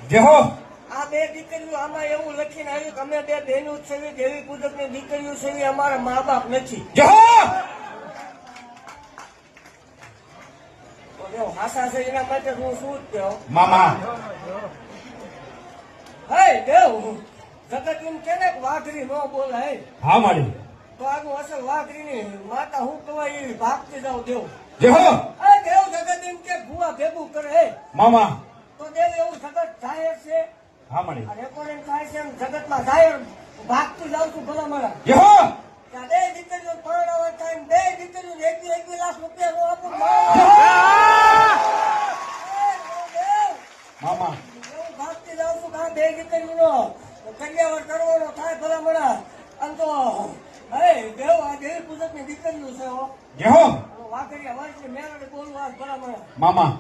જય હો. આ બે દીકરીઓ આમાં એવું લખીને આવ્યું કે અમે બે બહેનો જ છે, દેવી પૂજકની દીકરીઓ છે, અમારા મા બાપ નથી. જય હો. તો દેવ હાસા છે એના માટે હું શું જ કહું. મામા હે દેવ જગત એમ કે ને કે વાઘરી ન બોલાય, હા માડી. તો આગળ અસલ વાઘરીની માતા હું કહેવાય એ ભાગતી જાવ દેવ. જય હો. હે દેવ જગત એમ કે ભૂવા ભેગું કરે હે, મામા તો દેવ એવું જગત થાય છે. હા માડી. રેકોર્ડિંગ થાય છે એમ જગતમાં જાય ભાગતું જાઉં છું ભલા મારા. જય હો. ત્યાં બે દીકરીઓ પરણાવવા થાય ને બે દીકરીઓ 21 લાખ રૂપિયા નો આપું. મામા એવું ભાગતી જાઉં છું કે આ બે દીકરીઓનો કન્યાવર કરવાનો થાય ભલા મારા. આમ તો હે દેવ આ દેવી પૂજકની દીકરીઓ છે હો. જય હો. વાઘરિયા વર્ષની મેળાને બોલવા ભલા મારા. મામા